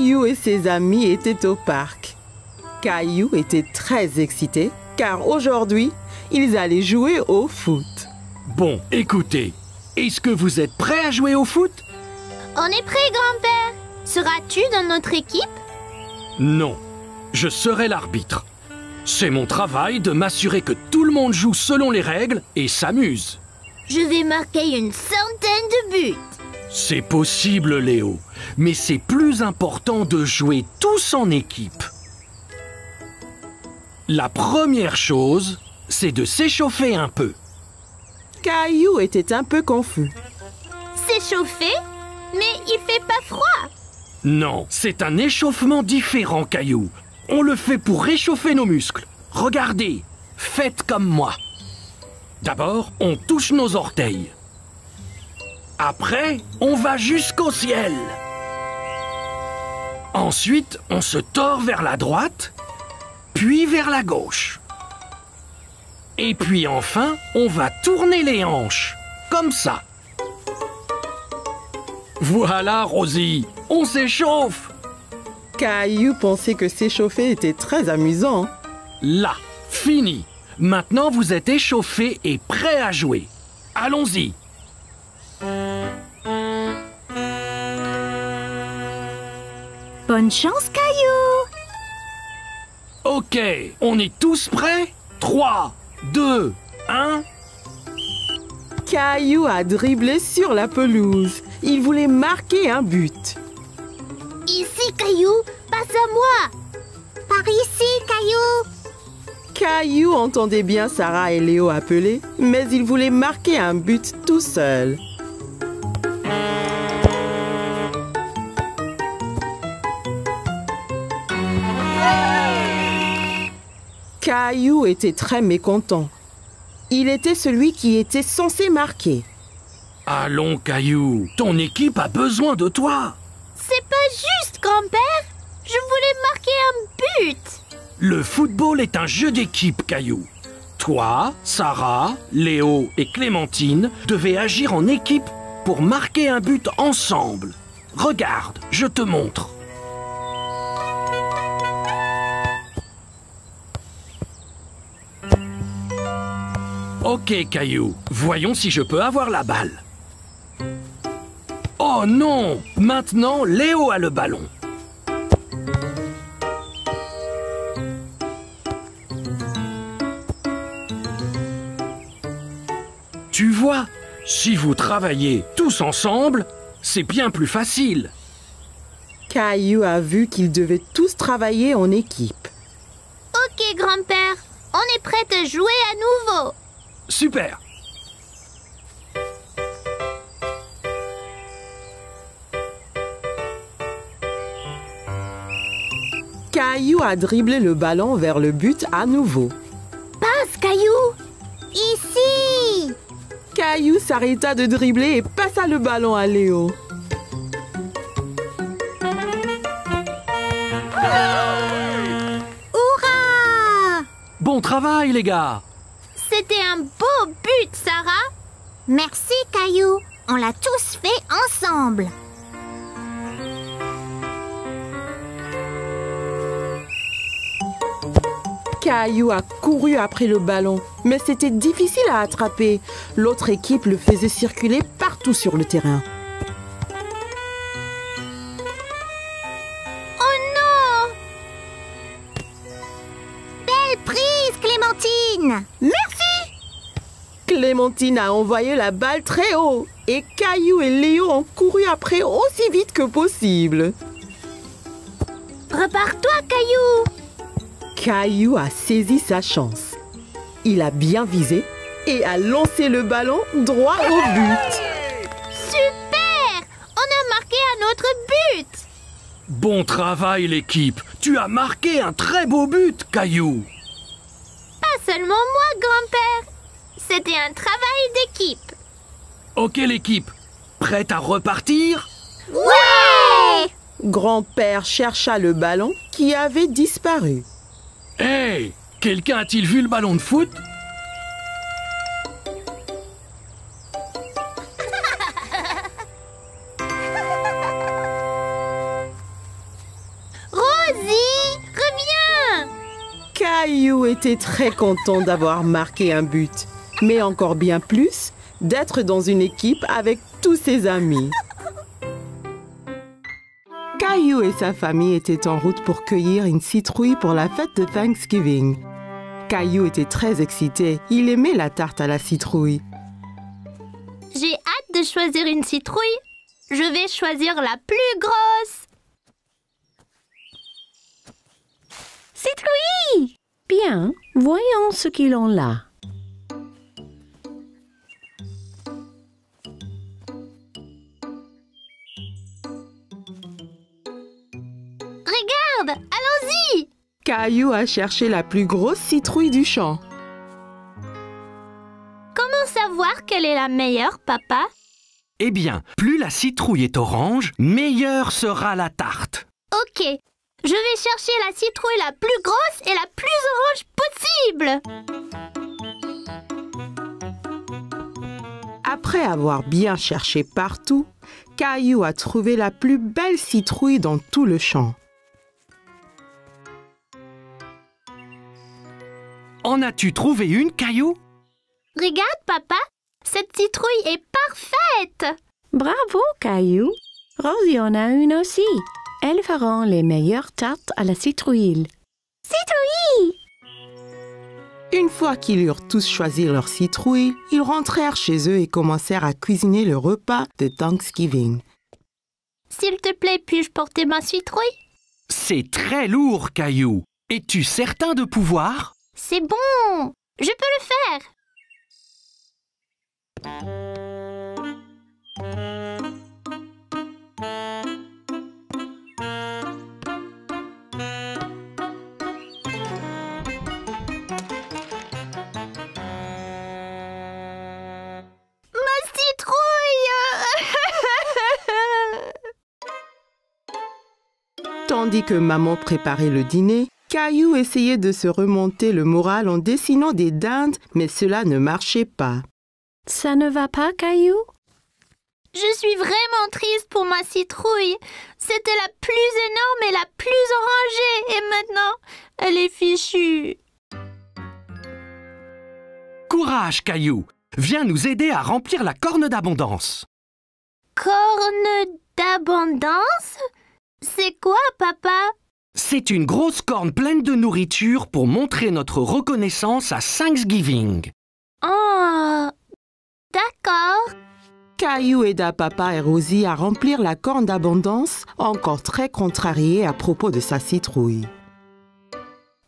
Caillou et ses amis étaient au parc. Caillou était très excité car aujourd'hui, ils allaient jouer au foot. Bon, écoutez, est-ce que vous êtes prêts à jouer au foot? On est prêt, grand-père. Seras-tu dans notre équipe? Non, je serai l'arbitre. C'est mon travail de m'assurer que tout le monde joue selon les règles et s'amuse. Je vais marquer une centaine de buts. C'est possible, Léo, mais c'est plus important de jouer tous en équipe. La première chose, c'est de s'échauffer un peu. Caillou était un peu confus. S'échauffer? Mais il fait pas froid. Non, c'est un échauffement différent, Caillou. On le fait pour réchauffer nos muscles. Regardez, faites comme moi. D'abord, on touche nos orteils. Après, on va jusqu'au ciel. Ensuite, on se tord vers la droite, puis vers la gauche. Et puis enfin, on va tourner les hanches, comme ça. Voilà, Rosie, on s'échauffe. Caillou pensait que s'échauffer était très amusant. Là, fini. Maintenant, vous êtes échauffés et prêts à jouer. Allons-y. Bonne chance, Caillou. Ok, on est tous prêts? 3, 2, 1... Caillou a dribblé sur la pelouse. Il voulait marquer un but. Ici, Caillou, passe à moi. Par ici, Caillou. Caillou entendait bien Sarah et Léo appeler, mais il voulait marquer un but tout seul. Caillou était très mécontent. Il était celui qui était censé marquer. Allons, Caillou, ton équipe a besoin de toi. C'est pas juste, grand-père. Je voulais marquer un but. Le football est un jeu d'équipe, Caillou. Toi, Sarah, Léo et Clémentine devez agir en équipe pour marquer un but ensemble. Regarde, je te montre. Ok, Caillou, voyons si je peux avoir la balle. Oh non! Maintenant, Léo a le ballon. Tu vois, si vous travaillez tous ensemble, c'est bien plus facile. Caillou a vu qu'ils devaient tous travailler en équipe. Ok, grand-père. On est prêt à jouer à nouveau. Super! Caillou a dribblé le ballon vers le but à nouveau. Passe, Caillou. Ici. Caillou s'arrêta de dribbler et passa le ballon à Léo. Hurrah! Bon travail, les gars! C'était un beau but, Sarah. Merci, Caillou. On l'a tous fait ensemble. Caillou a couru après le ballon, mais c'était difficile à attraper. L'autre équipe le faisait circuler partout sur le terrain. Oh non! Belle prise, Clémentine! Merci! Clémentine a envoyé la balle très haut et Caillou et Léo ont couru après aussi vite que possible. Repars-toi, Caillou! Caillou a saisi sa chance. Il a bien visé et a lancé le ballon droit au but. Super! On a marqué un autre but! Bon travail, l'équipe! Tu as marqué un très beau but, Caillou! Pas seulement moi, grand-père. C'était un travail d'équipe. Ok, l'équipe, prête à repartir? Ouais! Grand-père chercha le ballon qui avait disparu. Hey! Quelqu'un a-t-il vu le ballon de foot? était très content d'avoir marqué un but, mais encore bien plus d'être dans une équipe avec tous ses amis. Caillou et sa famille étaient en route pour cueillir une citrouille pour la fête de Thanksgiving. Caillou était très excité, il aimait la tarte à la citrouille. J'ai hâte de choisir une citrouille. Je vais choisir la plus grosse. Citrouille! Bien, voyons ce qu'ils ont là. Regarde, allons-y! Caillou a cherché la plus grosse citrouille du champ. Comment savoir quelle est la meilleure, papa? Eh bien, plus la citrouille est orange, meilleure sera la tarte. Ok, je vais chercher la citrouille la plus grosse et la plus orange possible. Après avoir bien cherché partout, Caillou a trouvé la plus belle citrouille dans tout le champ. En as-tu trouvé une, Caillou? Regarde, papa, cette citrouille est parfaite. Bravo, Caillou. Rosie en a une aussi. Elles feront les meilleures tartes à la citrouille. Citrouille! Une fois qu'ils eurent tous choisi leur citrouille, ils rentrèrent chez eux et commencèrent à cuisiner le repas de Thanksgiving. S'il te plaît, puis-je porter ma citrouille? C'est très lourd, Caillou. Es-tu certain de pouvoir? C'est bon, je peux le faire. Ma citrouille! Tandis que maman préparait le dîner, Caillou essayait de se remonter le moral en dessinant des dindes, mais cela ne marchait pas. Ça ne va pas, Caillou? Je suis vraiment triste pour ma citrouille. C'était la plus énorme et la plus orangée. Et maintenant, elle est fichue. Courage, Caillou. Viens nous aider à remplir la corne d'abondance. Corne d'abondance? C'est quoi, papa? C'est une grosse corne pleine de nourriture pour montrer notre reconnaissance à Thanksgiving. Oh, d'accord. Caillou aida papa et Rosie à remplir la corne d'abondance, encore très contrarié à propos de sa citrouille.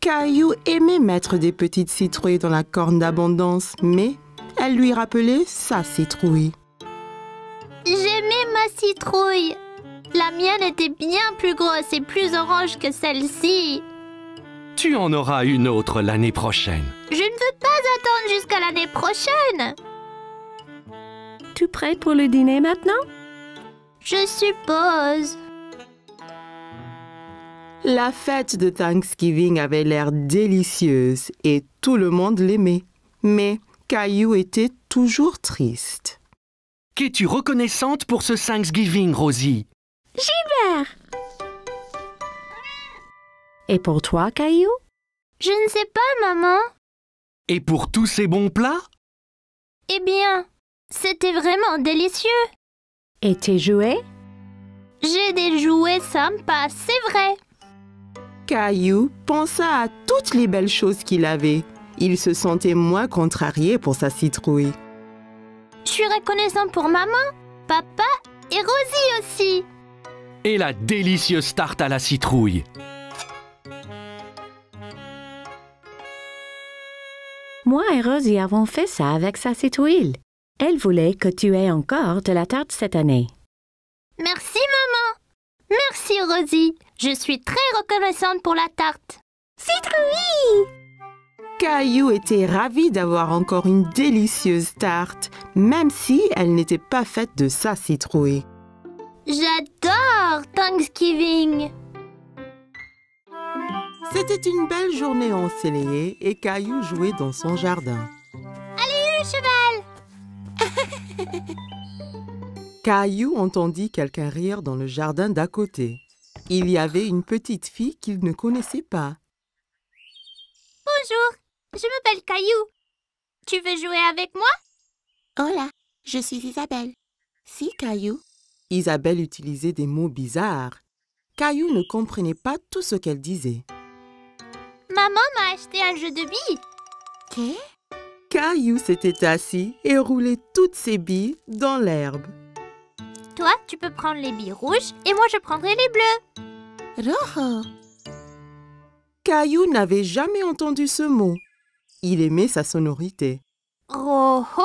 Caillou aimait mettre des petites citrouilles dans la corne d'abondance, mais elle lui rappelait sa citrouille. J'aimais ma citrouille. La mienne était bien plus grosse et plus orange que celle-ci. Tu en auras une autre l'année prochaine. Je ne veux pas attendre jusqu'à l'année prochaine. Tu prêt pour le dîner maintenant? Je suppose. La fête de Thanksgiving avait l'air délicieuse et tout le monde l'aimait. Mais Caillou était toujours triste. Qu'es-tu reconnaissante pour ce Thanksgiving, Rosie? Gilbert! Et pour toi, Caillou? Je ne sais pas, maman. Et pour tous ces bons plats? Eh bien, c'était vraiment délicieux. Et tes jouets? J'ai des jouets sympas, c'est vrai. Caillou pensa à toutes les belles choses qu'il avait. Il se sentait moins contrarié pour sa citrouille. Je suis reconnaissant pour maman, papa et Rosie aussi. Et la délicieuse tarte à la citrouille. Moi et Rosie avons fait ça avec sa citrouille. Elle voulait que tu aies encore de la tarte cette année. Merci, maman. Merci, Rosie. Je suis très reconnaissante pour la tarte. Citrouille! Caillou était ravi d'avoir encore une délicieuse tarte, même si elle n'était pas faite de sa citrouille. J'adore Thanksgiving. C'était une belle journée ensoleillée et Caillou jouait dans son jardin. Allez, le cheval! Caillou entendit quelqu'un rire dans le jardin d'à côté. Il y avait une petite fille qu'il ne connaissait pas. Bonjour, Je m'appelle Caillou. Tu veux jouer avec moi? Hola, je suis Isabelle. Si, Caillou. Isabelle utilisait des mots bizarres. Caillou ne comprenait pas tout ce qu'elle disait. Maman m'a acheté un jeu de billes. Qu'est? Caillou s'était assis et roulait toutes ses billes dans l'herbe. Toi, tu peux prendre les billes rouges et moi, je prendrai les bleues. Rojo. Caillou n'avait jamais entendu ce mot. Il aimait sa sonorité. Rojo?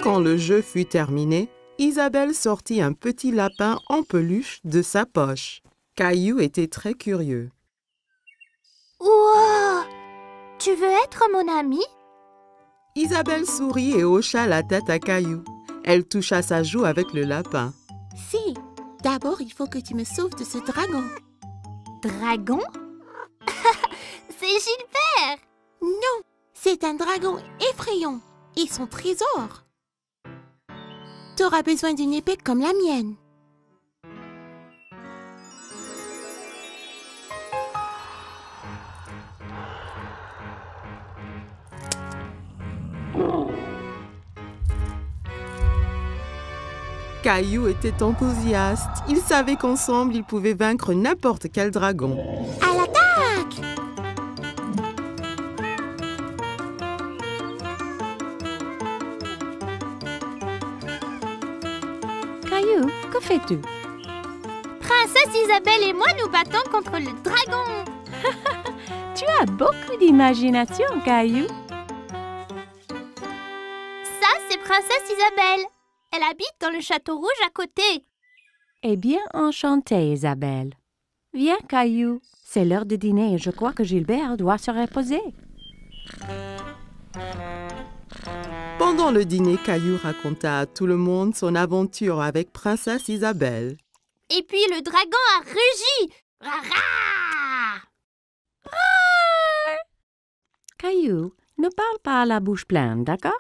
Quand le jeu fut terminé, Isabelle sortit un petit lapin en peluche de sa poche. Caillou était très curieux. Wow! Tu veux être mon ami? Isabelle sourit et hocha la tête à Caillou. Elle toucha sa joue avec le lapin. Si, d'abord il faut que tu me sauves de ce dragon. Dragon? C'est Gilbert! Non, c'est un dragon effrayant et son trésor. T'auras besoin d'une épée comme la mienne. Caillou était enthousiaste. Il savait qu'ensemble, ils pouvaient vaincre n'importe quel dragon. À l'attaque! Caillou, que fais-tu? Princesse Isabelle et moi nous battons contre le dragon. Tu as beaucoup d'imagination, Caillou. Ça, c'est Princesse Isabelle. Elle habite dans le château rouge à côté. Eh bien, enchantée, Isabelle. Viens, Caillou. C'est l'heure de dîner et je crois que Gilbert doit se reposer. Pendant le dîner, Caillou raconta à tout le monde son aventure avec Princesse Isabelle. Et puis le dragon a rugi. Rara! Caillou, ne parle pas à la bouche pleine, d'accord?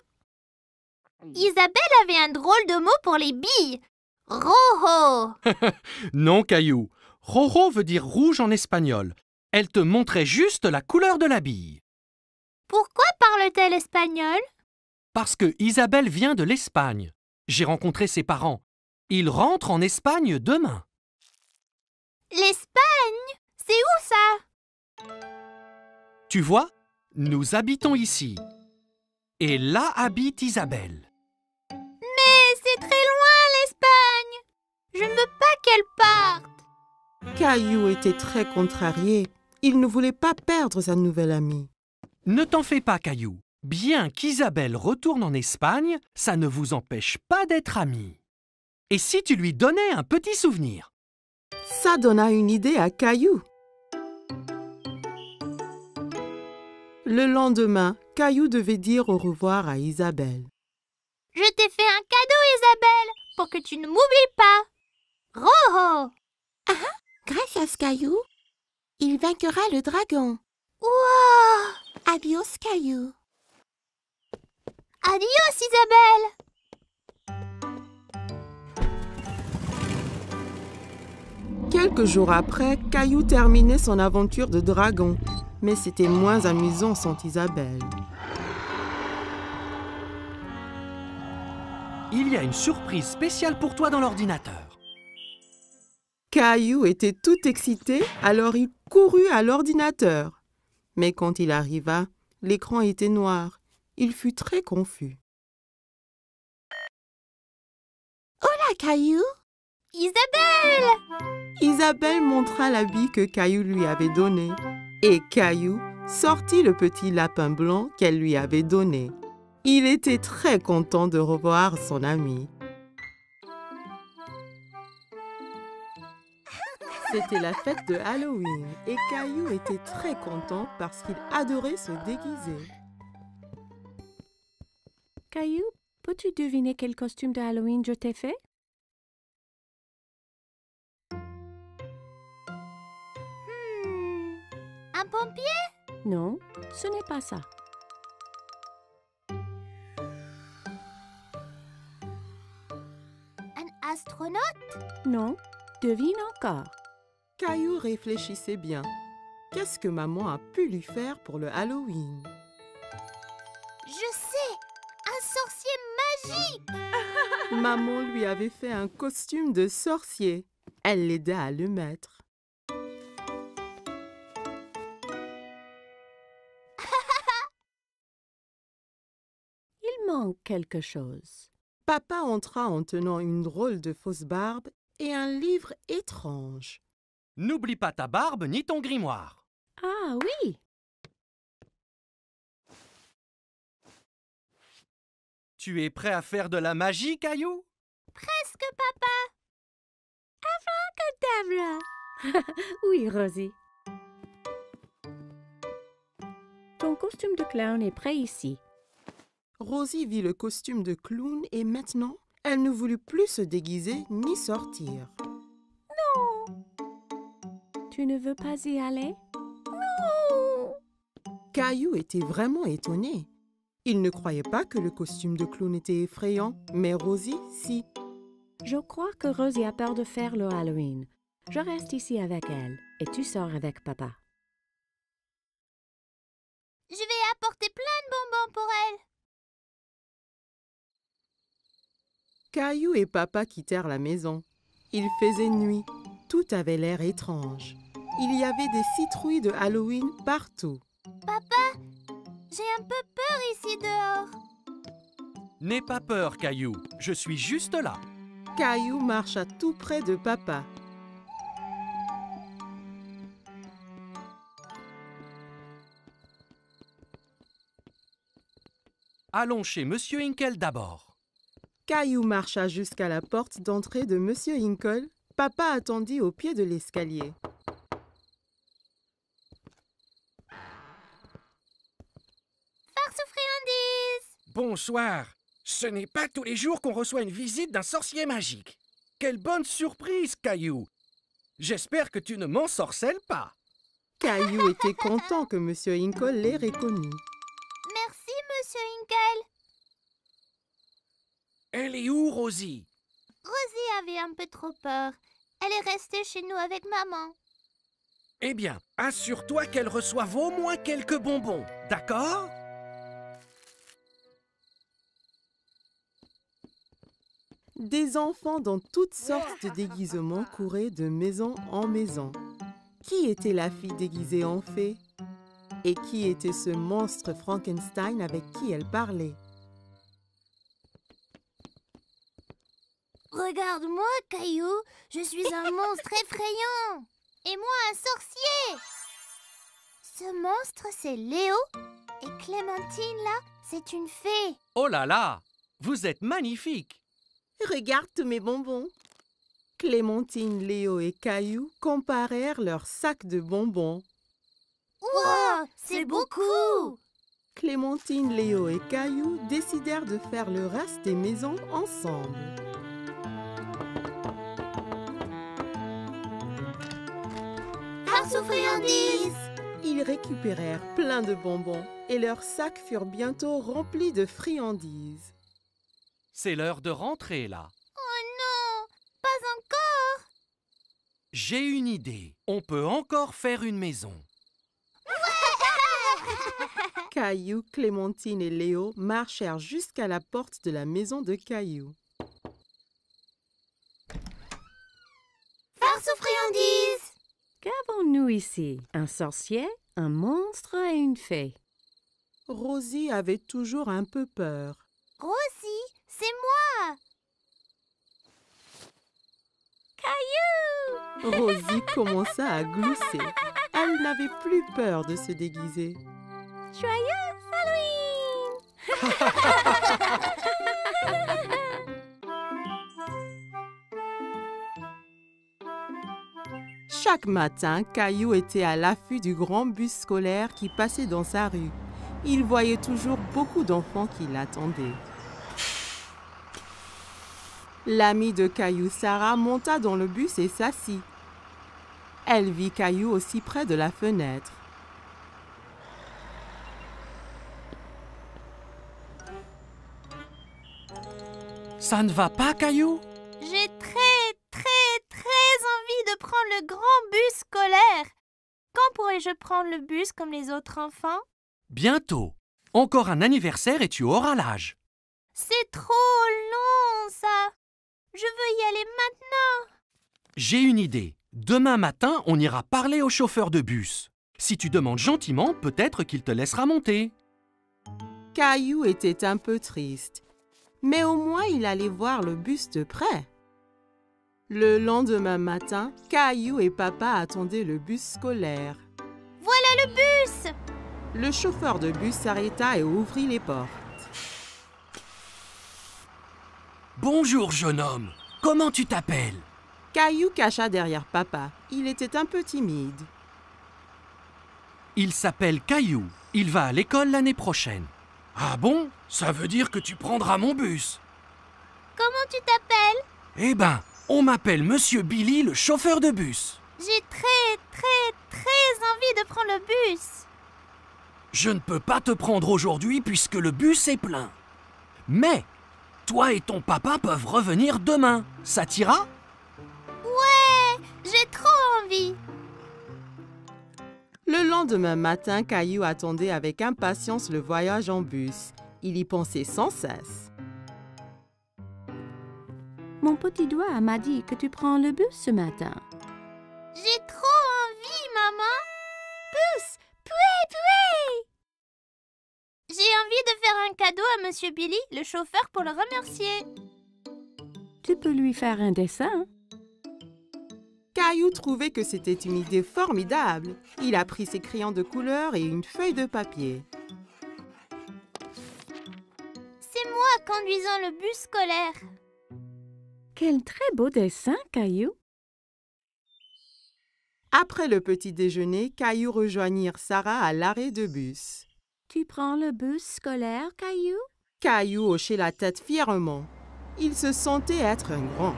Isabelle avait un drôle de mot pour les billes. Rojo. Non, Caillou. Rojo veut dire rouge en espagnol. Elle te montrait juste la couleur de la bille. Pourquoi parle-t-elle espagnol? Parce que Isabelle vient de l'Espagne. J'ai rencontré ses parents. Ils rentrent en Espagne demain. L'Espagne? C'est où ça? Tu vois, nous habitons ici. Et là habite Isabelle. Mais c'est très loin l'Espagne. Je ne veux pas qu'elle parte. Caillou était très contrarié. Il ne voulait pas perdre sa nouvelle amie. Ne t'en fais pas, Caillou. Bien qu'Isabelle retourne en Espagne, ça ne vous empêche pas d'être amis. Et si tu lui donnais un petit souvenir? Ça donna une idée à Caillou. Le lendemain, Caillou devait dire au revoir à Isabelle. Je t'ai fait un cadeau, Isabelle, pour que tu ne m'oublies pas. Rojo. Gracias, Caillou. Il vaincra le dragon. Wow. Adios, Caillou. Adios, Isabelle. Quelques jours après, Caillou terminait son aventure de dragon. Mais c'était moins amusant sans Isabelle. Il y a une surprise spéciale pour toi dans l'ordinateur. Caillou était tout excité, alors il courut à l'ordinateur. Mais quand il arriva, l'écran était noir. Il fut très confus. Hola, Caillou! Isabelle. Isabelle montra la bille que Caillou lui avait donnée. Et Caillou sortit le petit lapin blanc qu'elle lui avait donné. Il était très content de revoir son ami. C'était la fête de Halloween et Caillou était très content parce qu'il adorait se déguiser. Caillou, peux-tu deviner quel costume de Halloween je t'ai fait? Un pompier? Non, ce n'est pas ça. Un astronaute? Non, devine encore. Caillou réfléchissait bien. Qu'est-ce que maman a pu lui faire pour le Halloween? Je sais, un sorcier magique. Maman lui avait fait un costume de sorcier. Elle l'aida à le mettre. Il manque quelque chose. Papa entra en tenant une drôle de fausse barbe et un livre étrange. N'oublie pas ta barbe ni ton grimoire. Ah oui, Tu es prêt à faire de la magie, Caillou? Presque, papa. Tabla. Oui, Rosie. Ton costume de clown est prêt ici. Rosie vit le costume de clown et maintenant, elle ne voulut plus se déguiser ni sortir. Tu ne veux pas y aller? Caillou était vraiment étonné. Il ne croyait pas que le costume de clown était effrayant, mais Rosie, si. Je crois que Rosie a peur de faire le Halloween. Je reste ici avec elle et tu sors avec papa. Je vais apporter plein de bonbons pour elle. Caillou et papa quittèrent la maison. Il faisait nuit. Tout avait l'air étrange. Il y avait des citrouilles de Halloween partout. Papa, j'ai un peu peur ici dehors. N'aie pas peur, Caillou. Je suis juste là. Caillou marcha tout près de papa. Allons chez Monsieur Hinkle d'abord. Caillou marcha jusqu'à la porte d'entrée de Monsieur Hinkle. Papa attendit au pied de l'escalier. Farce aux friandises. Bonsoir. Ce n'est pas tous les jours qu'on reçoit une visite d'un sorcier magique. Quelle bonne surprise, Caillou. J'espère que tu ne m'ensorcelles pas. Caillou était content que Monsieur Hinkle l'ait reconnu. Merci, Monsieur Hinkle. Elle est où, Rosie? Rosie avait un peu trop peur. Elle est restée chez nous avec maman. Eh bien, assure-toi qu'elle reçoive au moins quelques bonbons, d'accord? Des enfants dans toutes sortes de déguisements couraient de maison en maison. Qui était la fille déguisée en fée? Et qui était ce monstre Frankenstein avec qui elle parlait? Regarde-moi, Caillou. Je suis un monstre effrayant. Et moi, un sorcier. Ce monstre, c'est Léo. Et Clémentine, là, c'est une fée. Oh là là! Vous êtes magnifique! Regarde tous mes bonbons. Clémentine, Léo et Caillou comparèrent leurs sacs de bonbons. Wow, c'est beaucoup. Clémentine, Léo et Caillou décidèrent de faire le reste des maisons ensemble. Farce aux friandises. Ils récupérèrent plein de bonbons et leurs sacs furent bientôt remplis de friandises. C'est l'heure de rentrer, là. Oh non, pas encore. J'ai une idée. On peut encore faire une maison. Caillou, Clémentine et Léo marchèrent jusqu'à la porte de la maison de Caillou. Farce aux friandises. Qu'avons-nous ici? Un sorcier, un monstre et une fée. Rosie avait toujours un peu peur. Rosie, c'est moi. Caillou. Rosie commença à glousser. Elle n'avait plus peur de se déguiser. Joyeux Halloween. Chaque matin, Caillou était à l'affût du grand bus scolaire qui passait dans sa rue. Il voyait toujours beaucoup d'enfants qui l'attendaient. L'amie de Caillou, Sarah, monta dans le bus et s'assit. Elle vit Caillou aussi près de la fenêtre. Ça ne va pas, Caillou? J'ai très envie de prendre le grand bus scolaire. Quand pourrai-je prendre le bus comme les autres enfants? Bientôt. Encore un anniversaire et tu auras l'âge. C'est trop long, ça. Je veux y aller maintenant. J'ai une idée. Demain matin, on ira parler au chauffeur de bus. Si tu demandes gentiment, peut-être qu'il te laissera monter. Caillou était un peu triste, mais au moins il allait voir le bus de près. Le lendemain matin, Caillou et papa attendaient le bus scolaire. Voilà le bus! Le chauffeur de bus s'arrêta et ouvrit les portes. Bonjour, jeune homme. Comment tu t'appelles? Caillou cacha derrière papa. Il était un peu timide. Il s'appelle Caillou. Il va à l'école l'année prochaine. Ah bon? Ça veut dire que tu prendras mon bus. Comment tu t'appelles? Eh ben, on m'appelle Monsieur Billy, le chauffeur de bus. J'ai très envie de prendre le bus. Je ne peux pas te prendre aujourd'hui puisque le bus est plein. Mais, toi et ton papa peuvent revenir demain. Ça t'ira? Ouais, j'ai trop envie. Le lendemain matin, Caillou attendait avec impatience le voyage en bus. Il y pensait sans cesse. Mon petit doigt m'a dit que tu prends le bus ce matin. J'ai trop envie, maman. Bus, pouet. J'ai envie de faire un cadeau à Monsieur Billy, le chauffeur, pour le remercier. Tu peux lui faire un dessin. Caillou trouvait que c'était une idée formidable. Il a pris ses crayons de couleur et une feuille de papier. C'est moi conduisant le bus scolaire. Quel très beau dessin, Caillou. Après le petit déjeuner, Caillou rejoignit Sarah à l'arrêt de bus. Tu prends le bus scolaire, Caillou? Caillou hochait la tête fièrement. Il se sentait être un grand.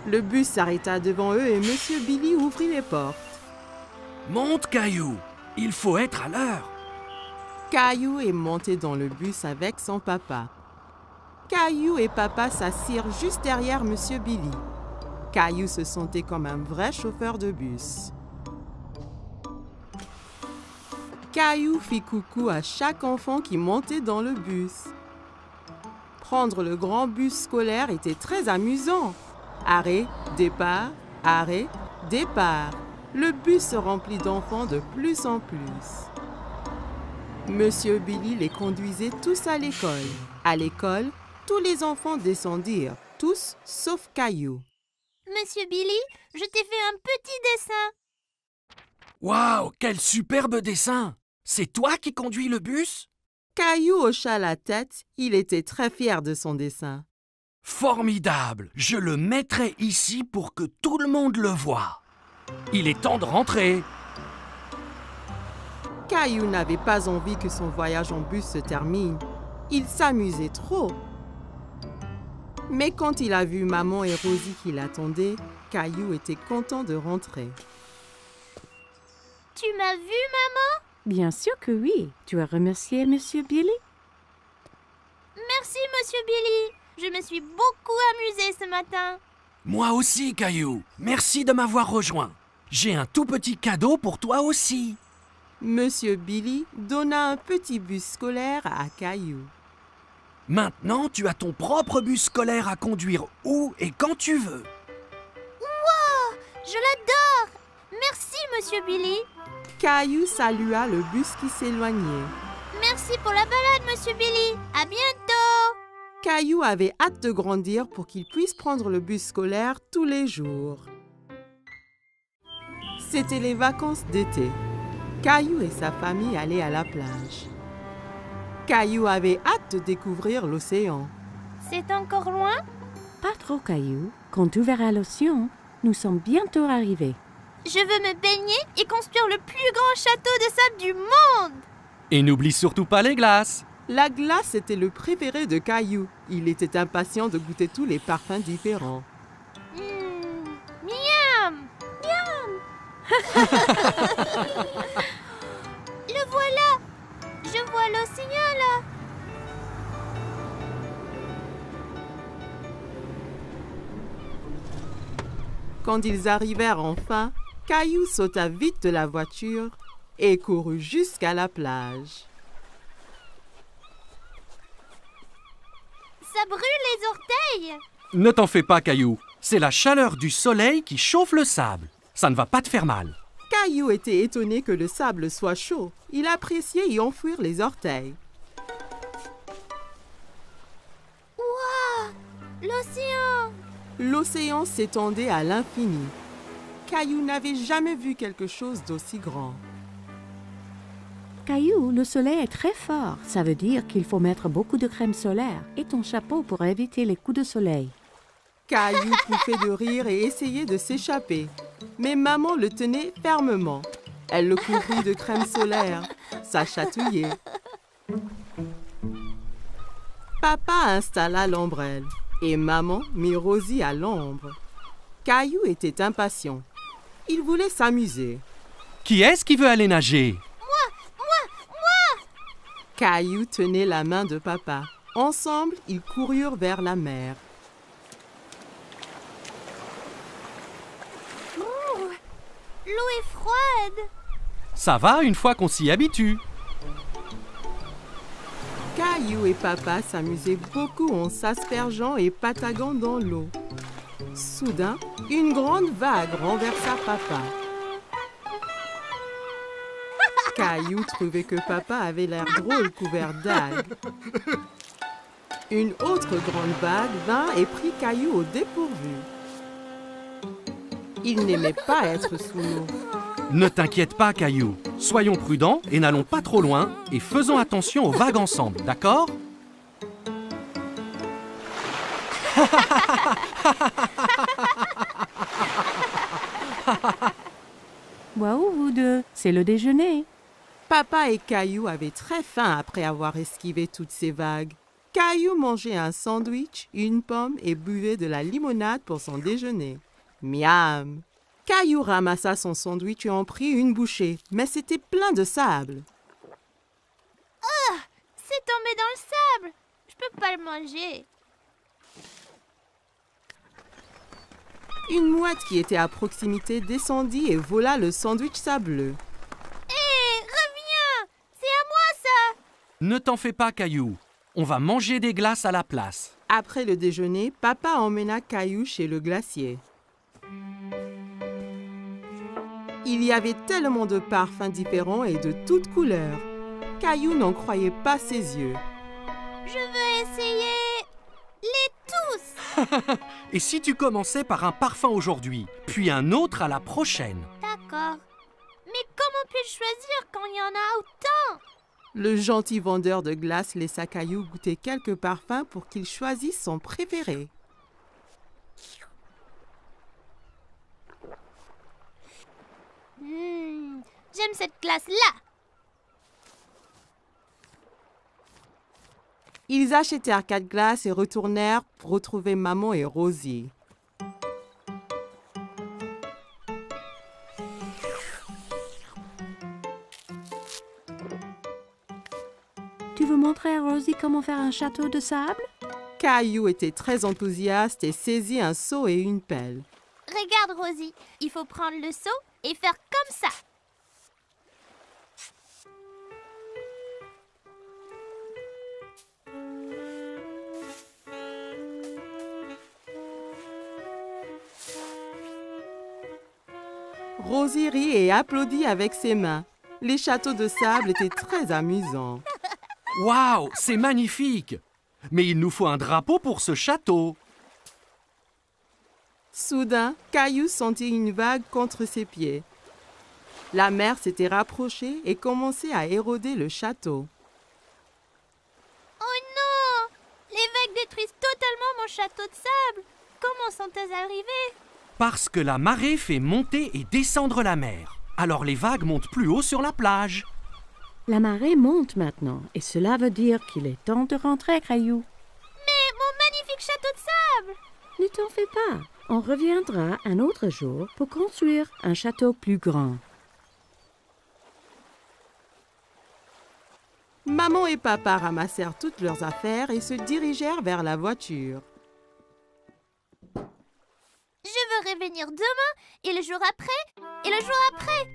Le bus s'arrêta devant eux et Monsieur Billy ouvrit les portes. Monte, Caillou. Il faut être à l'heure. Caillou est monté dans le bus avec son papa. Caillou et papa s'assirent juste derrière Monsieur Billy. Caillou se sentait comme un vrai chauffeur de bus. Caillou fit coucou à chaque enfant qui montait dans le bus. Prendre le grand bus scolaire était très amusant. Arrêt, départ, arrêt, départ. Le bus se remplit d'enfants de plus en plus. Monsieur Billy les conduisait tous à l'école. À l'école, tous les enfants descendirent, tous sauf Caillou. Monsieur Billy, je t'ai fait un petit dessin. Waouh, quel superbe dessin! C'est toi qui conduis le bus? Caillou hocha la tête, il était très fier de son dessin. Formidable! Je le mettrai ici pour que tout le monde le voie. Il est temps de rentrer. Caillou n'avait pas envie que son voyage en bus se termine. Il s'amusait trop. Mais quand il a vu maman et Rosie qui l'attendaient, Caillou était content de rentrer. Tu m'as vu, maman? Bien sûr que oui. Tu as remercié Monsieur Billy? Merci, Monsieur Billy. Je me suis beaucoup amusée ce matin. Moi aussi, Caillou. Merci de m'avoir rejoint. J'ai un tout petit cadeau pour toi aussi. Monsieur Billy donna un petit bus scolaire à Caillou. Maintenant, tu as ton propre bus scolaire à conduire où et quand tu veux. Wow, je l'adore. Merci, Monsieur Billy. Caillou salua le bus qui s'éloignait. Merci pour la balade, Monsieur Billy. À bientôt. Caillou avait hâte de grandir pour qu'il puisse prendre le bus scolaire tous les jours. C'était les vacances d'été. Caillou et sa famille allaient à la plage. Caillou avait hâte de découvrir l'océan. C'est encore loin? Pas trop, Caillou. Quand tu verras l'océan, nous sommes bientôt arrivés. Je veux me baigner et construire le plus grand château de sable du monde. Et n'oublie surtout pas les glaces. La glace était le préféré de Caillou. Il était impatient de goûter tous les parfums différents. Miam! Miam! Le voilà! Je vois l'océan là! Quand ils arrivèrent enfin, Caillou sauta vite de la voiture et courut jusqu'à la plage. Ça brûle les orteils! Ne t'en fais pas, Caillou. C'est la chaleur du soleil qui chauffe le sable. Ça ne va pas te faire mal. Caillou était étonné que le sable soit chaud. Il appréciait y enfouir les orteils. Waouh! L'océan! L'océan s'étendait à l'infini. Caillou n'avait jamais vu quelque chose d'aussi grand. Caillou, le soleil est très fort. Ça veut dire qu'il faut mettre beaucoup de crème solaire et ton chapeau pour éviter les coups de soleil. Caillou pouffait de rire et essayait de s'échapper. Mais maman le tenait fermement. Elle le couvrit de crème solaire. Ça chatouillait. Papa installa l'ombrelle et maman mit Rosie à l'ombre. Caillou était impatient. Il voulait s'amuser. Qui est-ce qui veut aller nager? Caillou tenait la main de papa. Ensemble, ils coururent vers la mer. L'eau est froide! Ça va une fois qu'on s'y habitue. Caillou et papa s'amusaient beaucoup en s'aspergeant et pataguant dans l'eau. Soudain, une grande vague renversa papa. Caillou trouvait que papa avait l'air drôle couvert d'algues. Une autre grande vague vint et prit Caillou au dépourvu. Il n'aimait pas être sous l'eau. Ne t'inquiète pas, Caillou. Soyons prudents et n'allons pas trop loin et faisons attention aux vagues ensemble, d'accord? Waouh, vous deux, c'est le déjeuner. Papa et Caillou avaient très faim après avoir esquivé toutes ces vagues. Caillou mangeait un sandwich, une pomme et buvait de la limonade pour son déjeuner. Miam! Caillou ramassa son sandwich et en prit une bouchée, mais c'était plein de sable. Ah! C'est tombé dans le sable! Je peux pas le manger. Une mouette qui était à proximité descendit et vola le sandwich sableux. Hé! Reviens! C'est à moi ça! Ne t'en fais pas, Caillou. On va manger des glaces à la place. Après le déjeuner, papa emmena Caillou chez le glacier. Il y avait tellement de parfums différents et de toutes couleurs. Caillou n'en croyait pas ses yeux. Je veux essayer les tous! Et si tu commençais par un parfum aujourd'hui, puis un autre à la prochaine? D'accord. Mais comment puis-je choisir quand il y en a autant? Le gentil vendeur de glace laissa Caillou goûter quelques parfums pour qu'il choisisse son préféré. J'aime cette glace-là! Ils achetèrent 4 glaces et retournèrent pour retrouver maman et Rosie. Tu veux montrer à Rosie comment faire un château de sable? Caillou était très enthousiaste et saisit un seau et une pelle. Regarde, Rosie, il faut prendre le seau et faire comme ça. Rosie rit et applaudit avec ses mains. Les châteaux de sable étaient très amusants. Waouh, c'est magnifique! Mais il nous faut un drapeau pour ce château. Soudain, Caillou sentit une vague contre ses pieds. La mer s'était rapprochée et commençait à éroder le château. Oh non! Les vagues détruisent totalement mon château de sable. Comment sont-elles arrivées? Parce que la marée fait monter et descendre la mer. Alors les vagues montent plus haut sur la plage. La marée monte maintenant et cela veut dire qu'il est temps de rentrer, Caillou. Mais mon magnifique château de sable! Ne t'en fais pas. On reviendra un autre jour pour construire un château plus grand. Maman et papa ramassèrent toutes leurs affaires et se dirigèrent vers la voiture. Je veux revenir demain! jour après et le jour après.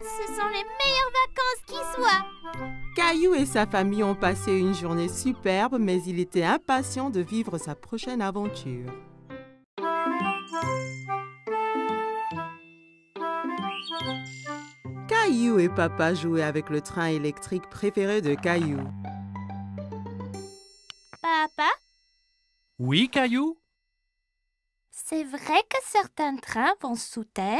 Ce sont les meilleures vacances qui soient. Caillou et sa famille ont passé une journée superbe, mais il était impatient de vivre sa prochaine aventure. Caillou et Papa jouaient avec le train électrique préféré de Caillou. Papa, Oui, Caillou? c'est vrai que certains trains vont sous terre?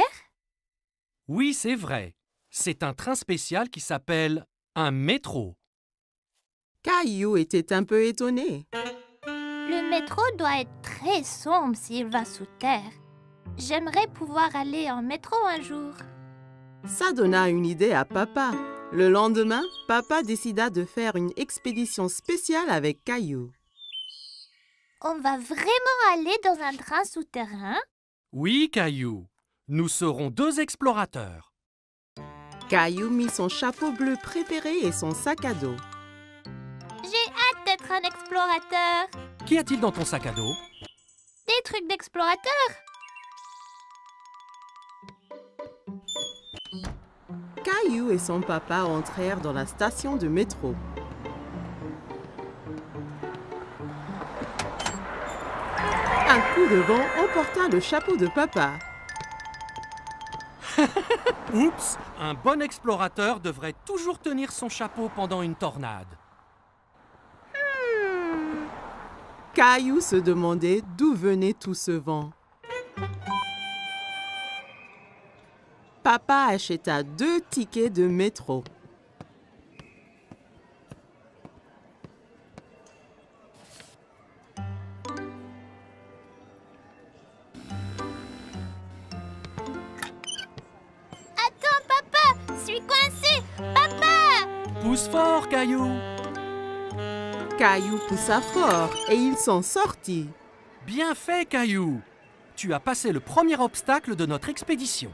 Oui, c'est vrai. C'est un train spécial qui s'appelle un métro. Caillou était un peu étonné. Le métro doit être très sombre s'il va sous terre. J'aimerais pouvoir aller en métro un jour. Ça donna une idée à Papa. Le lendemain, Papa décida de faire une expédition spéciale avec Caillou. On va vraiment aller dans un train souterrain? Oui, Caillou. Nous serons 2 explorateurs. Caillou mit son chapeau bleu préféré et son sac à dos. J'ai hâte d'être un explorateur. Qu'y a-t-il dans ton sac à dos? Des trucs d'explorateur. Caillou et son papa entrèrent dans la station de métro. Un coup de vent emporta le chapeau de Papa. Oups! Un bon explorateur devrait toujours tenir son chapeau pendant une tornade. Caillou se demandait d'où venait tout ce vent. Papa acheta 2 tickets de métro. Attends, papa, je suis coincé. Papa! Pousse fort, Caillou! Caillou poussa fort et il s'en sortit. Bien fait, Caillou! Tu as passé le premier obstacle de notre expédition.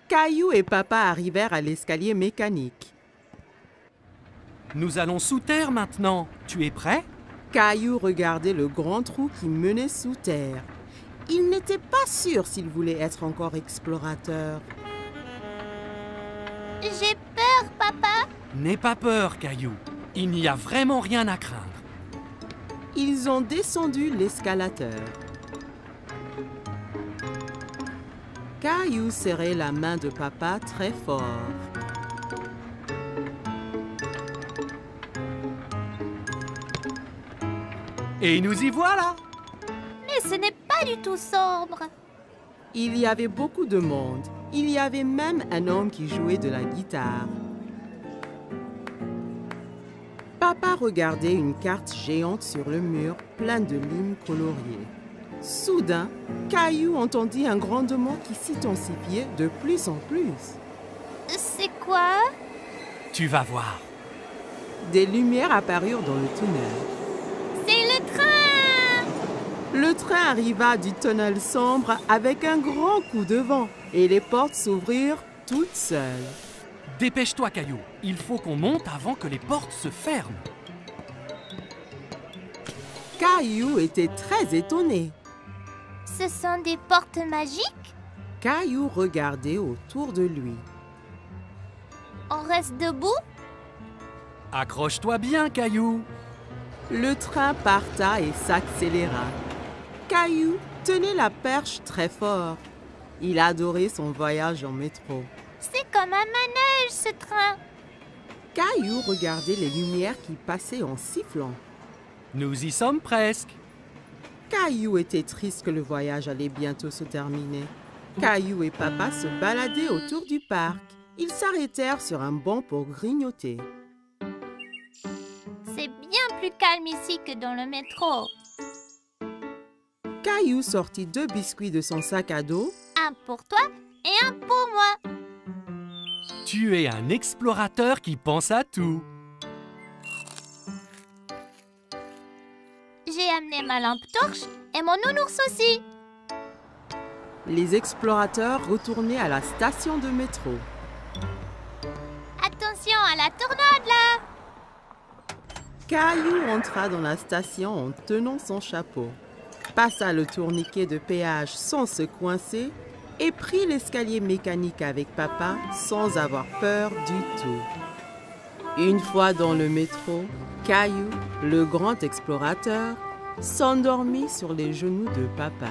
Caillou et Papa arrivèrent à l'escalier mécanique. Nous allons sous terre maintenant. Tu es prêt? Caillou regardait le grand trou qui menait sous terre. Il n'était pas sûr s'il voulait être encore explorateur. J'ai peur, papa. N'aie pas peur, Caillou. Il n'y a vraiment rien à craindre. Ils ont descendu l'escalateur. Caillou serrait la main de Papa très fort. Et nous y voilà! Mais ce n'est pas du tout sombre. Il y avait beaucoup de monde. Il y avait même un homme qui jouait de la guitare. Papa regardait une carte géante sur le mur, pleine de lignes coloriées. Soudain, Caillou entendit un grondement qui s'intensifiait de plus en plus. C'est quoi? Tu vas voir. Des lumières apparurent dans le tunnel. C'est le train! Le train arriva du tunnel sombre avec un grand coup de vent et les portes s'ouvrirent toutes seules. Dépêche-toi, Caillou. Il faut qu'on monte avant que les portes se ferment. Caillou était très étonné. Ce sont des portes magiques? Caillou regardait autour de lui. On reste debout? Accroche-toi bien, Caillou. Le train parta et s'accéléra. Caillou tenait la perche très fort. Il adorait son voyage en métro. C'est comme un manège, ce train. Caillou regardait les lumières qui passaient en sifflant. Nous y sommes presque. Caillou était triste que le voyage allait bientôt se terminer. Caillou et Papa se baladaient autour du parc. Ils s'arrêtèrent sur un banc pour grignoter. C'est bien plus calme ici que dans le métro. Caillou sortit 2 biscuits de son sac à dos. Un pour toi et un pour moi. Tu es un explorateur qui pense à tout. J'ai amené ma lampe torche et mon nounours aussi. Les explorateurs retournaient à la station de métro. Attention à la tornade là. Caillou entra dans la station en tenant son chapeau, passa le tourniquet de péage sans se coincer et prit l'escalier mécanique avec papa sans avoir peur du tout. Une fois dans le métro, Caillou, le grand explorateur, s'endormit sur les genoux de papa.